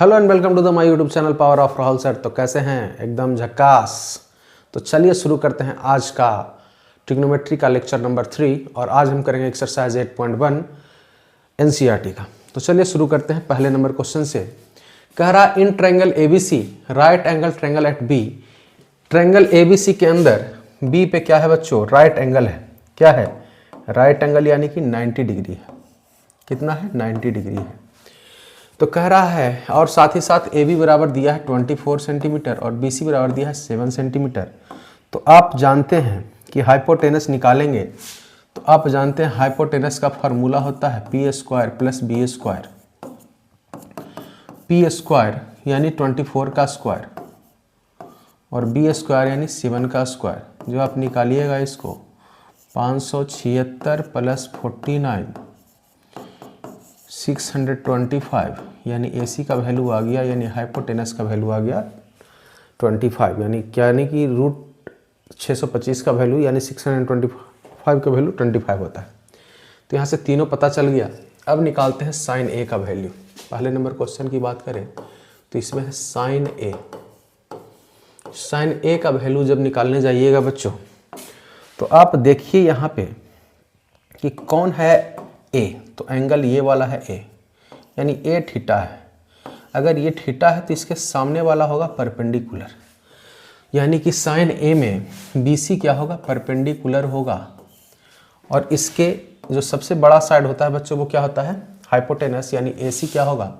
Hello and welcome to the my YouTube channel power of Rahul sir. तो कैसे हैं? एकदम झक्कास। तो चलिए शुरू करते हैं आज का ट्रिग्नोमेट्री का लेक्चर नंबर 3 और आज हम करेंगे एक्सरसाइज 8.1 एनसीईआरटी का। तो चलिए शुरू करते हैं पहले नंबर क्वेश्चन से। कह रहा in triangle ABC right angle triangle at B. Triangle ABC के अंदर बी पे क्या है बच्चों? राइट एंगल है। क्या है? राइट एंगल यानी कि 90 डिग्री है। कितना है? 90 डिग्री है। तो कह रहा है और साथ ही साथ ए बी बराबर दिया है 24 सेंटीमीटर और बी सी बराबर दिया है 7 सेंटीमीटर। तो आप जानते हैं कि हाइपोटेनस निकालेंगे तो आप जानते हैं हाइपोटेनस का फार्मूला होता है P square plus B square. P square यानी 24 का स्क्वायर और बी स्क्वायर यानी 7 का स्क्वायर। जो आप निकालिएगा इसको 576 प्लस 49 625 यानी AC का वैल्यू आ गया, यानी हाइपोटेनस का वैल्यू आ गया 25, यानी कि रूट 625 का वैल्यू यानी 625 का वैल्यू 25 होता है। तो यहाँ से तीनों पता चल गया। अब निकालते हैं साइन A का वैल्यू। पहले नंबर क्वेश्चन की बात करें तो इसमें है साइन A। साइन A का वैल्यू जब निकालने जाइएगा बच्चों तो आप देखिए यहाँ पे कि कौन है A। तो एंगल ये वाला है A, यानी A थीटा है। अगर ये थीटा है तो इसके सामने वाला होगा परपेंडिकुलर, यानी कि साइन A में BC क्या होगा? परपेंडिकुलर होगा। और इसके जो सबसे बड़ा साइड होता है बच्चों वो क्या होता है? हाइपोटेनस, यानी AC क्या होगा?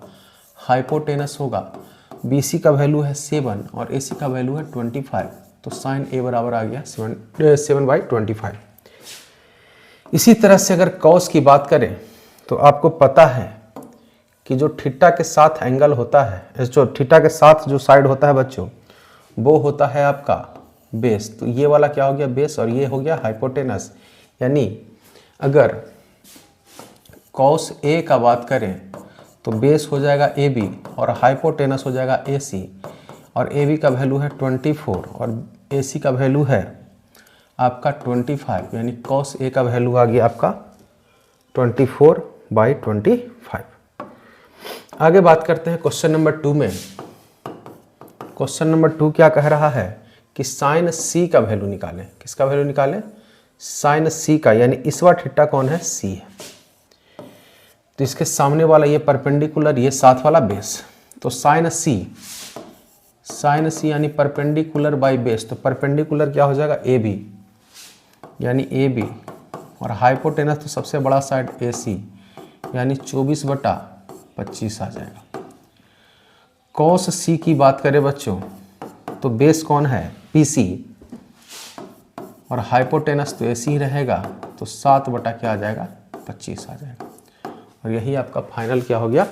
हाइपोटेनस होगा। BC का वैल्यू है 7 और AC का वैल्यू है 25। तो साइन A बराबर आ गया 7/25। इसी तरह से अगर कॉस की बात करें तो आपको पता है कि जो थीटा के साथ एंगल होता है, जो थीटा के साथ जो साइड होता है बच्चों वो होता है आपका बेस। तो ये वाला क्या हो गया? बेस और ये हो गया हाइपोटेनस। यानी अगर कॉस A का बात करें तो बेस हो जाएगा AB और हाइपोटेनस हो जाएगा AC और AB का वैल्यू है 24 और AC का वैल्यू है आपका 25, यानी कॉस A का वैल्यू आ गया आपका 24/25। आगे बात करते हैं क्वेश्चन नंबर 2 में। क्वेश्चन नंबर 2 क्या कह रहा है कि साइन C का वैल्यू निकालें। किसका वैल्यू निकालें? साइन C का, यानी इस बार थीटा कौन है? C है। तो इसके सामने वाला ये परपेंडिकुलर, ये साथ वाला बेस। तो साइन C यानी परपेंडिकुलर बाई बेस। तो परपेंडिकुलर क्या हो जाएगा? AB, यानी AB और हाइपोटेनस तो सबसे बड़ा साइड AC, यानी 24/25 आ जाएगा। कॉस C की बात करें बच्चों तो बेस कौन है? PC और हाइपोटेनस तो AC ही रहेगा। तो 7 क्या आ जाएगा? 25 आ जाएगा। और यही आपका फाइनल क्या हो गया?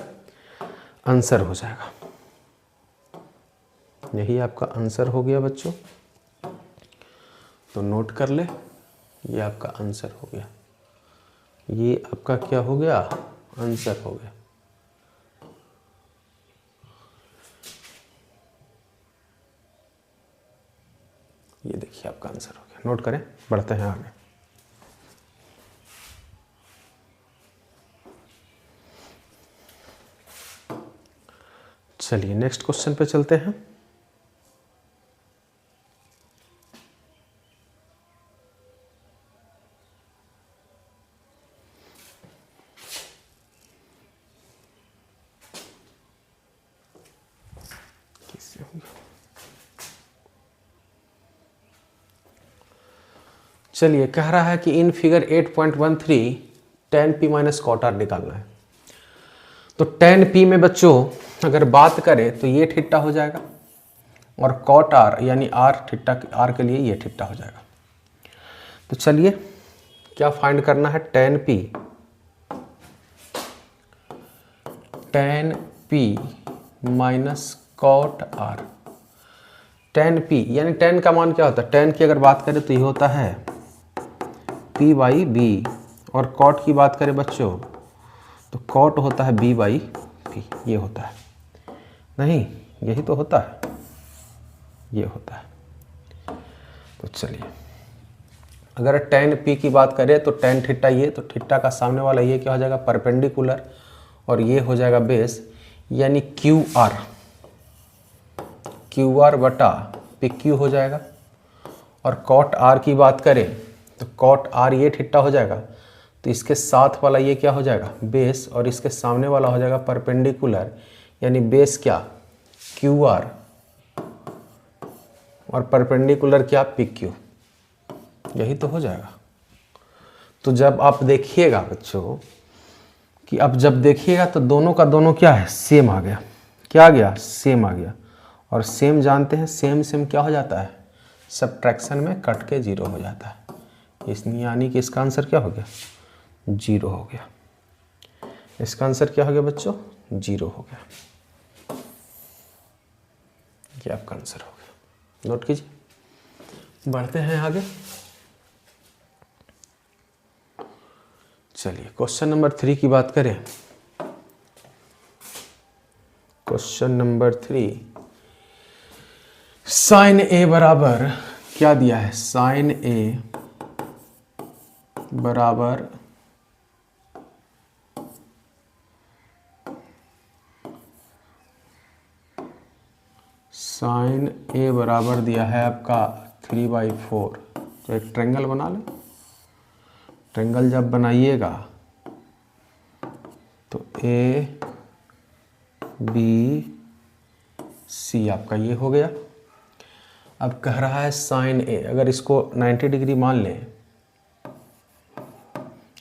आंसर हो जाएगा। यही आपका आंसर हो गया बच्चों। तो नोट कर ले, ये आपका आंसर हो गया। ये आपका क्या हो गया? आंसर हो गया। ये देखिए आपका आंसर हो गया। नोट करें, बढ़ते हैं आगे। चलिए नेक्स्ट क्वेश्चन पे चलते हैं। चलिए कह रहा है कि in figure 8.13 tan P minus cot R निकालना है। तो tan P में बच्चों अगर बात करें तो ये थीटा हो जाएगा और कॉट आर यानी आर थीटा, आर के लिए ये थीटा हो जाएगा। तो चलिए क्या फाइंड करना है? tan P minus cot R. tan P यानी tan का मान क्या होता है? tan की अगर बात करें तो ये होता है P/B और कॉट की बात करें बच्चों तो कॉट होता है B/P। ये होता है, नहीं यही तो होता है, ये होता है। तो चलिए अगर tan P की बात करें तो tan थीटा, ये तो थीटा का सामने वाला ये क्या हो जाएगा? परपेंडिकुलर और ये हो जाएगा बेस, यानी क्यू आर बटा पी क्यू हो जाएगा। और कॉट आर की बात करें तो कॉट आर ये थीटा हो जाएगा, तो इसके साथ वाला ये क्या हो जाएगा बेस, और इसके सामने वाला हो जाएगा परपेंडिकुलर, यानी बेस क्या क्यू आर और परपेंडिकुलर क्या पी क्यू, यही तो हो जाएगा। तो जब आप देखिएगा बच्चों कि अब जब देखिएगा तो दोनों का दोनों क्या है सेम आ गया, क्या आ गया सेम आ गया। और सेम जानते हैं सेम सेम क्या हो जाता है सब्ट्रैक्शन में कट के जीरो हो जाता है, इसलिए यानी कि इसका आंसर क्या हो गया जीरो हो गया। इसका आंसर क्या हो गया बच्चों जीरो हो गया, ये आपका आंसर हो गया। नोट कीजिए, बढ़ते हैं आगे। चलिए क्वेश्चन नंबर 3 की बात करें। क्वेश्चन नंबर 3, साइन ए बराबर क्या दिया है, साइन ए बराबर साइन ए बराबर दिया है आपका 3/4। तो एक ट्रायंगल बना लें। ट्रायंगल जब बनाइएगा तो ए बी सी आपका ये हो गया। अब कह रहा है साइन ए, अगर इसको 90 डिग्री मान लें,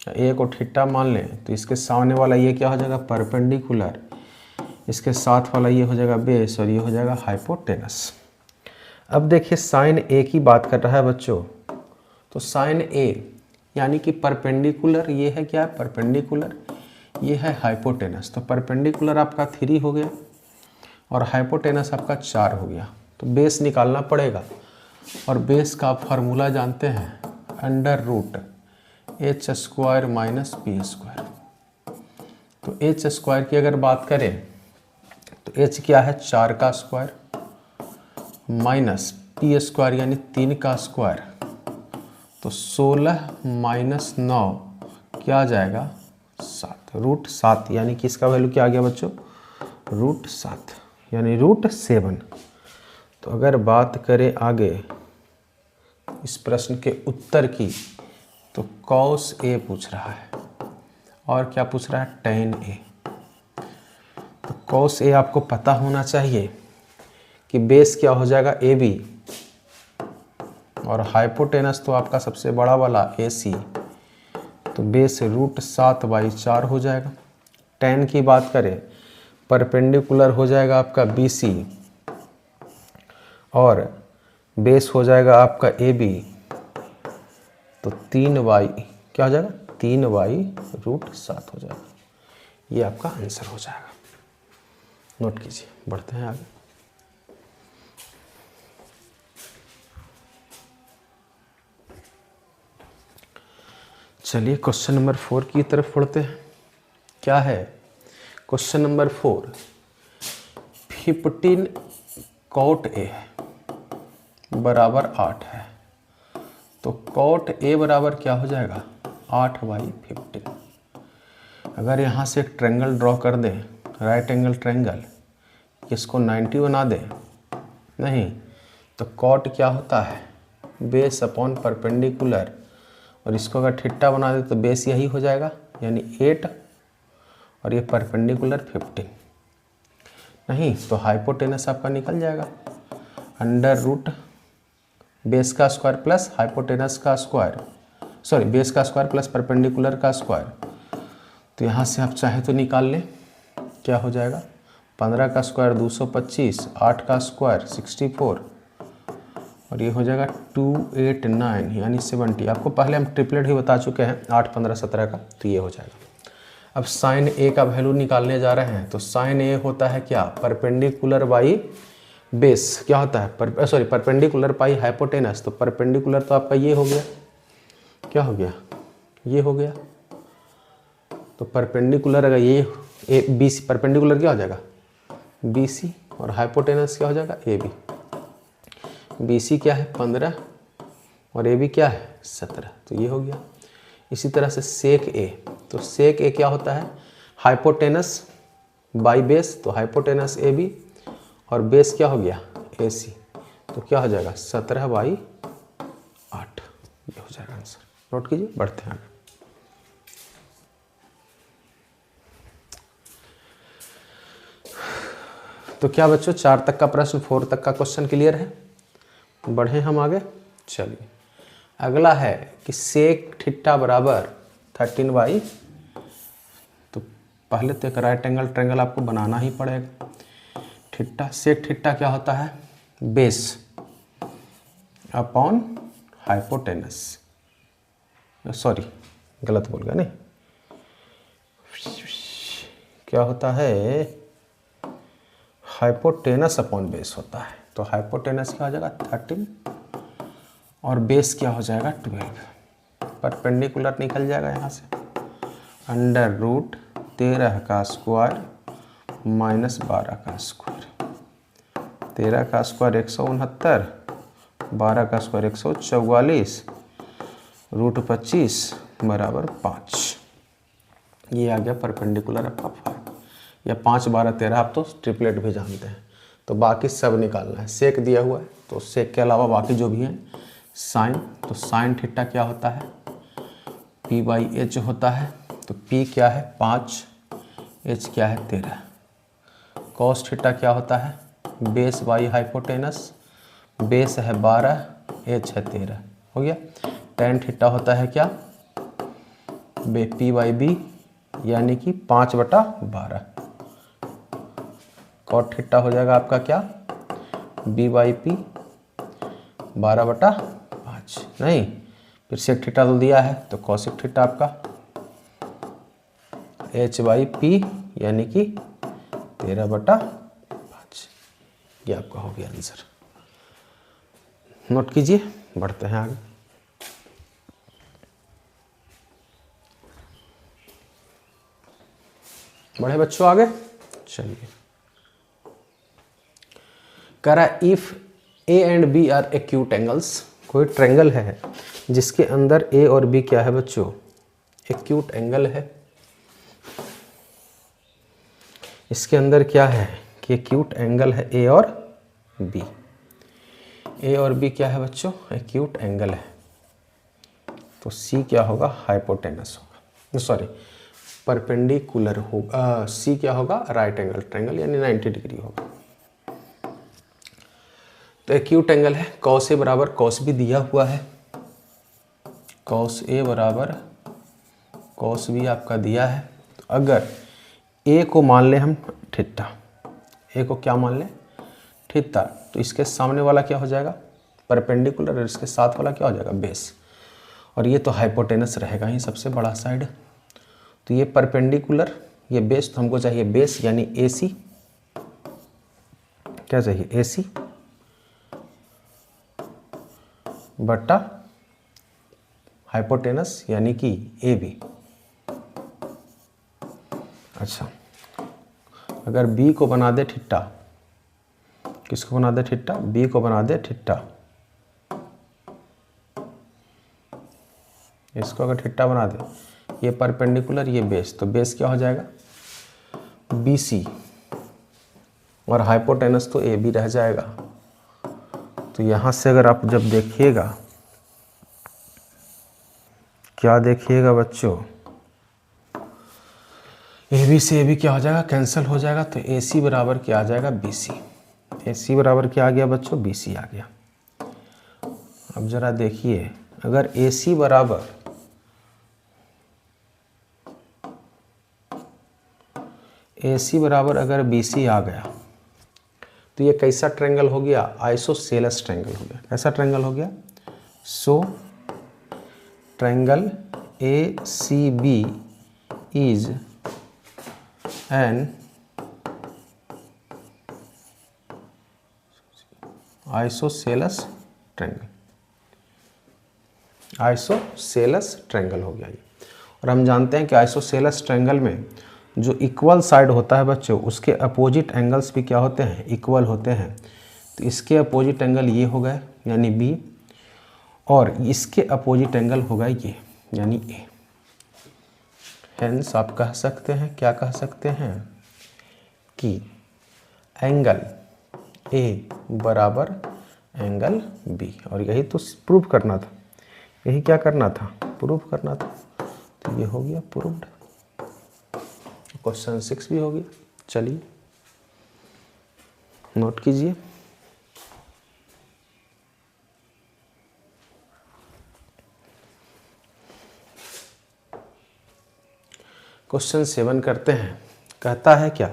ए को थीटा मान लें, तो इसके सामने वाला ये क्या हो जाएगा परपेंडिकुलर, इसके साथ वाला ये हो जाएगा बेस और ये हो जाएगा हाइपोटेनस। अब देखिए साइन ए की बात कर रहा है बच्चों, तो साइन ए यानी कि परपेंडिकुलर ये है क्या परपेंडिकुलर, ये है हाइपोटेनस। तो परपेंडिकुलर आपका 3 हो गया और हाइपोटेनस आपका 4 हो गया। तो बेस निकालना पड़ेगा और बेस का आप फार्मूला जानते हैं under root H square minus P square. तो एच स्क्वायर की अगर बात करें तो एच क्या है 4 का स्क्वायर माइनस पी स्क्वायर यानी 3 का स्क्वायर, तो 16 माइनस 9 क्या आ जाएगा 7, रूट 7, यानी कि इसका वैल्यू क्या आ गया बच्चों रूट 7 यानी रूट 7। तो अगर बात करें आगे इस प्रश्न के उत्तर की, तो कॉस ए पूछ रहा है और क्या पूछ रहा है टेन ए। तो कॉस ए आपको पता होना चाहिए कि बेस क्या हो जाएगा ए बी और हाइपोटेनस तो आपका सबसे बड़ा वाला ए सी, तो बेस रूट 7/4 हो जाएगा। टेन की बात करें परपेंडिकुलर हो जाएगा आपका बी सी और बेस हो जाएगा आपका ए बी, तो 3y क्या हो जाएगा 3/√7 हो जाएगा। ये आपका आंसर हो जाएगा। नोट कीजिए, बढ़ते हैं आगे। चलिए क्वेश्चन नंबर 4 की तरफ पढ़ते हैं। क्या है क्वेश्चन नंबर 4, 15 कॉट ए है बराबर 8 है, तो कॉट ए बराबर क्या हो जाएगा 8/15। अगर यहाँ से एक ट्रायंगल ड्रॉ कर दें राइट एंगल ट्रायंगल, इसको 90 बना दें, नहीं तो कॉट क्या होता है बेस अपॉन परपेंडिकुलर, और इसको अगर थीटा बना दे तो बेस यही हो जाएगा यानी 8 और ये परपेंडिकुलर 15। नहीं तो हाइपोटेनस आपका निकल जाएगा अंडर रूट बेस का स्क्वायर प्लस हाइपोटेनस का स्क्वायर, सॉरी बेस का स्क्वायर प्लस परपेंडिकुलर का स्क्वायर। तो यहाँ से आप चाहे तो निकाल लें, क्या हो जाएगा 15 का स्क्वायर 225, 8 का स्क्वायर 64 और ये हो जाएगा 289 यानी 70। आपको पहले हम ट्रिपलेट ही बता चुके हैं 8, 15, 17 का, तो ये हो जाएगा। अब साइन ए का वैल्यू निकालने जा रहे हैं, तो साइन ए होता है क्या परपेंडिकुलर बाई बेस, क्या होता है सॉरी परपेंडिकुलर बाई हाइपोटेनस। तो परपेंडिकुलर तो आपका ये हो गया, क्या हो गया ये हो गया, तो परपेंडिकुलर अगर ये ए बी सी, परपेंडिकुलर क्या हो जाएगा बी सी और हाइपोटेनस क्या हो जाएगा ए बी। बी सी क्या है 15 और ए बी क्या है 17, तो ये हो गया। इसी तरह से सेक ए, तो सेक ए क्या होता है हाइपोटेनस बाई बेस, तो हाइपोटेनस ए बी और बेस क्या हो गया ए सी, तो क्या हो जाएगा 17/8, ये हो जाएगा आंसर। नोट कीजिए, बढ़ते हैं आगे। तो क्या बच्चों 4 तक का प्रश्न, 4 तक का क्वेश्चन क्लियर है? बढ़े हम आगे। चलिए अगला है कि सेक थीटा बराबर 13/, तो पहले तो एक राइट एंगल ट्रायंगल आपको बनाना ही पड़ेगा। थीटा, सेक थीटा क्या होता है? बेस अपॉन हाइपोटेनस, सॉरी गलत बोल गया, नहीं, क्या होता है? हाइपोटेनस अपॉन बेस होता है। तो हाइपोटेनस क्या हो जाएगा 13 और बेस क्या हो जाएगा 12। परपेंडिकुलर निकल जाएगा यहाँ से, √13 का स्क्वायर माइनस 12 का स्क्वायर, 13 का स्क्वायर 169, 12 का स्क्वायर 144, √25 बराबर 5। ये आ गया परपेंडिकुलर आपका 5 या 5 12 13, आप तो ट्रिपलेट भी जानते हैं। तो बाकी सब निकालना है। सेक दिया हुआ है तो सेक के अलावा बाकी जो भी है साइन, तो साइन थीटा क्या होता है? P/H होता है। तो P क्या है 5, H क्या है 13। कॉस थीटा क्या होता है? बेस बाई हाइपोटेनस, बेस है 12, H है 13, हो गया। टेन थीटा होता है क्या? P/B यानी कि 5/12। कॉट थीटा हो जाएगा आपका क्या? B/P 12/5, नहीं, फिर सेक थीटा तो दिया है तो कॉसेक थीटा आपका H/P यानी कि 13/5। ये आपका हो गया आंसर। नोट कीजिए, बढ़ते हैं आगे। बढ़े बच्चों आगे। चलिए करा if A and B are acute angles, कोई ट्रायंगल है जिसके अंदर ए और बी क्या है बच्चों? एक्यूट एंगल है। इसके अंदर क्या है कि एक्यूट एंगल है ए और बी। ए और बी क्या है बच्चों? एक्यूट एंगल है। तो सी क्या होगा? हाइपोटेनस होगा, सॉरी परपेंडिकुलर होगा। सी क्या होगा? राइट एंगल ट्रायंगल यानी 90 डिग्री होगा। तो एक्यूट एंगल है। कॉस ए बराबर, कॉस बी दिया हुआ है, कॉस ए बराबर कॉस बी आपका दिया है। तो अगर ए को मान ले हम थीटा, ए को क्या मान ले? थीटा, तो इसके सामने वाला क्या हो जाएगा? परपेंडिकुलर, और इसके साथ वाला क्या हो जाएगा? बेस। और ये तो हाइपोटेनस रहेगा ही सबसे बड़ा साइड। तो ये परपेंडिकुलर, ये बेस, तो हमको चाहिए बेस यानी AC। क्या चाहिए? AC बटा हाइपोटेनस यानी कि AB। अच्छा, अगर B को बना दे थीटा, किसको बना दे थीटा? B को बना दे थीटा, इसको अगर थीटा बना दे, ये परपेंडिकुलर, ये बेस, तो बेस क्या हो जाएगा? BC और हाइपोटेनस तो AB रह जाएगा। तो यहाँ से अगर आप जब देखिएगा, क्या देखिएगा बच्चों? AB से AB क्या हो जाएगा? कैंसिल हो जाएगा। तो AC बराबर क्या आ जाएगा? BC। AC बराबर क्या आ गया बच्चों? BC आ गया। अब जरा देखिए, अगर AC बराबर अगर BC आ गया तो ये कैसा ट्रायंगल हो गया? आइसोसेलेस ट्रायंगल हो गया। कैसा ट्रायंगल हो गया? So triangle ACB is an isosceles triangle. Isosceles triangle हो गया ये। और हम जानते हैं कि आइसोसेलेस ट्रायंगल में जो इक्वल साइड होता है बच्चों, उसके अपोजिट एंगल्स भी क्या होते हैं? इक्वल होते हैं। तो इसके अपोजिट एंगल ये हो गए यानी B, और इसके अपोजिट एंगल होगा ये यानी A। हेंस आप कह सकते हैं, क्या कह सकते हैं? कि एंगल ए बराबर एंगल बी, और यही तो प्रूव करना था, यही क्या करना था, प्रूव करना था। तो ये हो गया प्रूव्ड। क्वेश्चन 6 भी हो गया। चलिए नोट कीजिए। क्वेश्चन 7 करते हैं। कहता है क्या,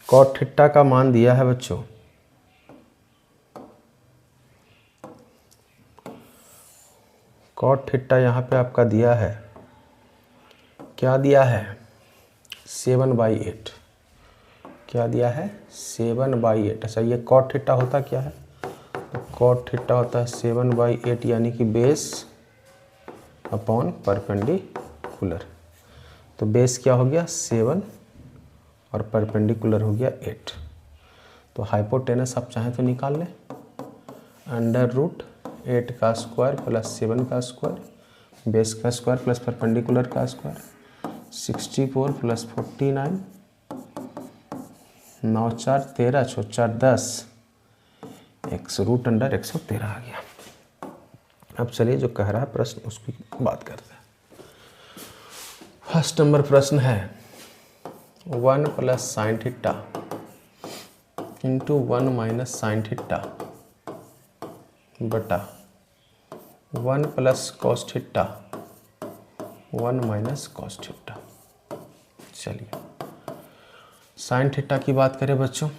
कॉट थीटा का मान दिया है बच्चों, कॉट थीटा यहाँ पे आपका दिया है, क्या दिया है 7/8। क्या दिया है 7/8। अच्छा ये कॉट थीटा होता क्या है, तो कॉट थीटा होता है 7/8 यानी कि बेस अपॉन परपेंडिकुलर। तो बेस क्या हो गया 7 और परपेंडिकुलर हो गया 8। तो हाइपोटेनस आप चाहें तो निकाल लें, √8 का स्क्वायर प्लस 7 का स्क्वायर, बेस का स्क्वायर प्लस परपेंडिकुलर का स्क्वायर, 64 प्लस 49, 9 4 13, 6 4 10, √113 आ गया। अब चलिए जो कह रहा है प्रश्न उसकी बात करते हैं। फर्स्ट नंबर प्रश्न है 1 + sin theta into 1 - sin theta बटा 1 + cos थीटा 1 - cos थीटा। चलिए साइन थीटा की बात करें बच्चों,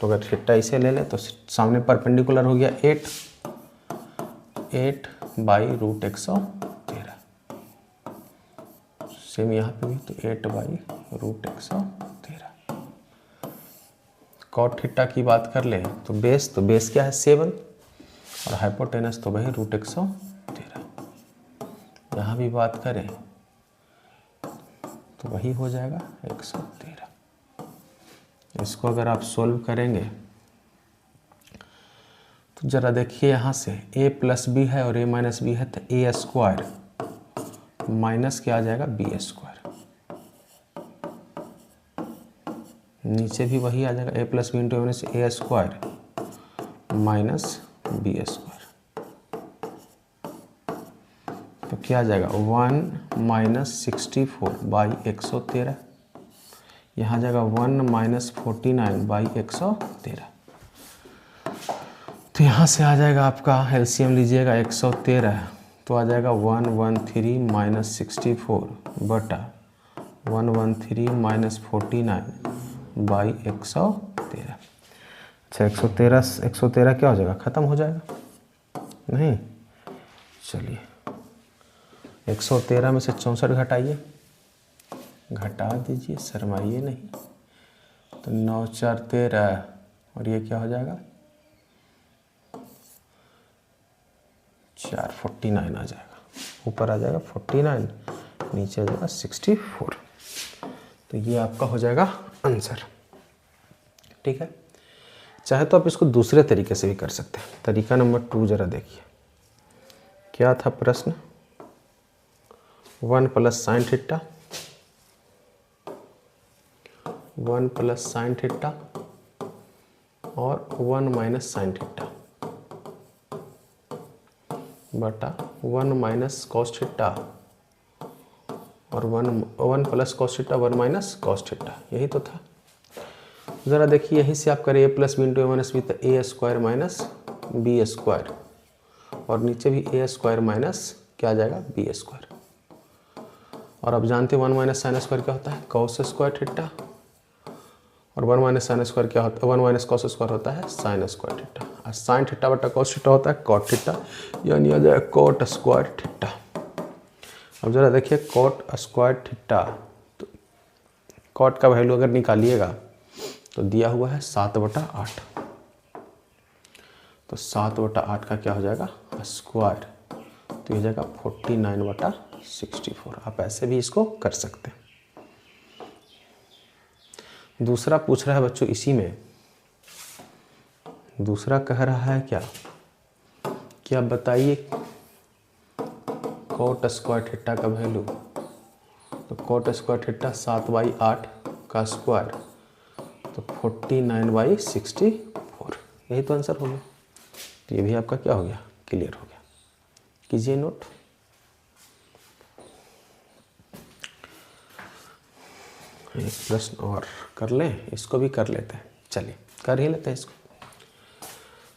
तो अगर थीटा इसे ले लें तो सामने परपेंडिकुलर हो गया 8/√113। सेम यहाँ पे भी तो 8/√113। कॉट थीटा की बात कर लें तो बेस क्या है 7 और हाइपोटेनस तो वही √113। यहाँ भी बात करें तो वही हो जाएगा 113। इसको अगर आप सोल्व करेंगे तो ज़रा देखिए यहाँ से a + b है और a - b है, तो a² माइनस क्या आ जाएगा b²। नीचे भी वही आ जाएगा a + b into a² minus b²। तो क्या आ जाएगा 1 - 64/113, यहाँ जाएगा 1 - 49/113। तो यहाँ से आ जाएगा आपका एलसीएम लीजिएगा 113, तो आ जाएगा 113 - 64 बटा 113 - 49/113। अच्छा 113 क्या हो जाएगा, ख़त्म हो जाएगा नहीं। चलिए 113 में से 64 घटाइए, घटा दीजिए, शर्माइए नहीं। तो 9 4 13 और ये क्या हो जाएगा 4 49 आ जाएगा, ऊपर आ जाएगा 49, नीचे आ जाएगा 64। तो ये आपका हो जाएगा आंसर। ठीक है, चाहे तो आप इसको दूसरे तरीके से भी कर सकते हैं। तरीका नंबर 2 ज़रा देखिए, क्या था प्रश्न, 1 + sin थीटा 1 + sin थीटा और 1 - sin थीटा बटा 1 - cos थीटा और 1 + cos थीटा 1 - cos थीटा, यही तो था। ज़रा देखिए यहीं से आप करें a + b into a - b, तो a² माइनस b² और नीचे भी a² माइनस क्या आ जाएगा b²। और आप जानते हैं 1 - sin² क्या होता है cos² थीटा, और 1 - sin² क्या होता है 1 - cos² होता है sin² थीटा, और sin थीटा बटा cos थीटा होता है cot थीटा, यानी आ जाएगा cot² थीटा। अब ज़रा देखिए cot² थीटा, तो cot का वैल्यू अगर निकालिएगा तो दिया हुआ है 7/8, तो 7/8 का क्या हो जाएगा स्क्वायर, तो ये जाएगा 49/64। आप ऐसे भी इसको कर सकते हैं। दूसरा पूछ रहा है बच्चों इसी में, दूसरा कह रहा है क्या बताइए cot² थीटा का वैल्यू, तो cot² थीटा 7/8 का स्क्वायर तो 49/64, यही तो आंसर हो गया। तो ये भी आपका क्या हो गया, क्लियर हो गया। कीजिए नोट। एक प्रश्न और कर लें, इसको भी कर लेते हैं, चलिए कर ही लेते हैं इसको।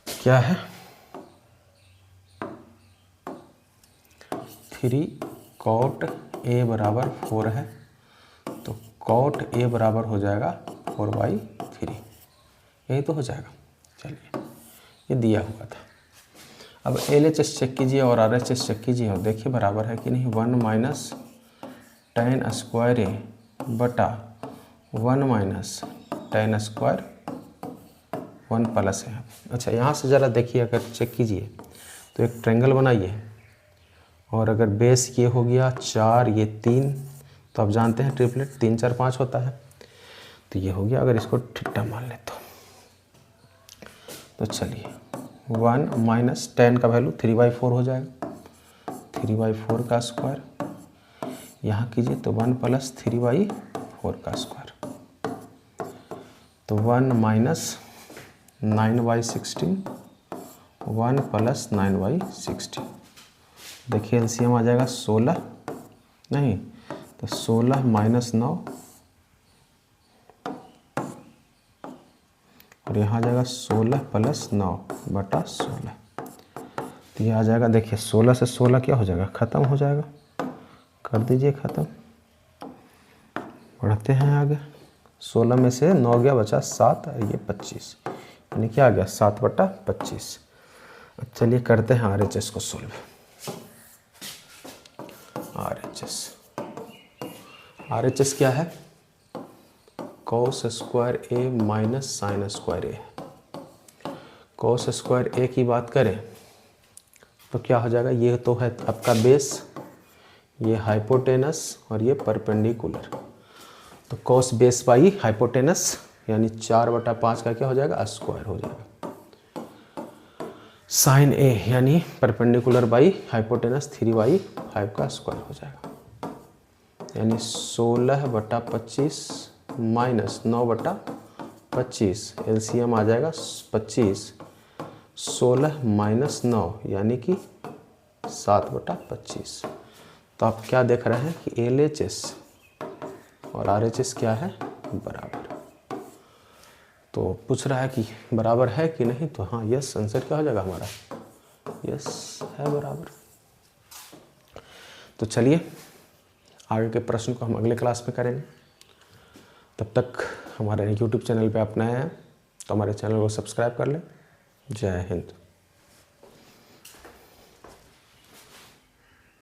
क्या है, 3 cot A बराबर 4 है, तो cot A बराबर हो जाएगा 4/3, यही तो हो जाएगा। चलिए ये दिया हुआ था। अब LHS चेक कीजिए और RHS चेक कीजिए और देखिए बराबर है कि नहीं। 1 - tan स्क्वायर A बटा 1 - tan स्क्वायर 1 प्लस है। अच्छा यहाँ से ज़रा देखिए, अगर चेक कीजिए तो एक ट्रायंगल बनाइए, और अगर बेस ये हो गया 4, ये 3, तो आप जानते हैं ट्रिपलेट 3 4 5 होता है, तो ये हो गया। अगर इसको ठिट्टा मान ले तो चलिए 1 - tan का वैल्यू 3/4 हो जाएगा, 3/4 का स्क्वायर, यहाँ कीजिए तो 1 + 3/4 का स्क्वायर, तो 1 - 9/16, 1 + 9/16। देखिए एलसीएम आ जाएगा 16, नहीं तो 16 - 9, और यहाँ आ जाएगा 16 + 9/16, तो ये आ जाएगा। देखिए 16 से 16 क्या हो जाएगा, ख़त्म हो जाएगा, कर दीजिए ख़त्म। बढ़ते हैं आगे, 16 में से 9 गया, बचा 7, और ये 25, यानी क्या आ गया 7/25। अब चलिए करते हैं RHS को सोल्व। RHS क्या है, cos square A minus sine square A। cos square A की बात करें तो क्या हो जाएगा, ये तो है आपका बेस, ये हाइपोटेनस और ये परपेंडिकुलर, तो cos बेस बाई हाइपोटेनस यानी 4/5 का क्या हो जाएगा, स्क्वायर हो जाएगा। साइन A यानी परपेंडिकुलर बाई हाइपोटेनस 3/5 का स्क्वायर हो जाएगा, यानी 16/25 माइनस 9/25, एलसीएम आ जाएगा 25, 16 - 9 यानी कि 7/25। तो आप क्या देख रहे हैं कि LHS और RHS क्या है, बराबर। तो पूछ रहा है कि बराबर है कि नहीं, तो हाँ यस, आंसर क्या हो जाएगा हमारा, यस है बराबर। तो चलिए आगे के प्रश्न को हम अगले क्लास में करेंगे। तब तक हमारे YouTube चैनल पे आप नए हैं तो हमारे चैनल को सब्सक्राइब कर लें। जय हिंद।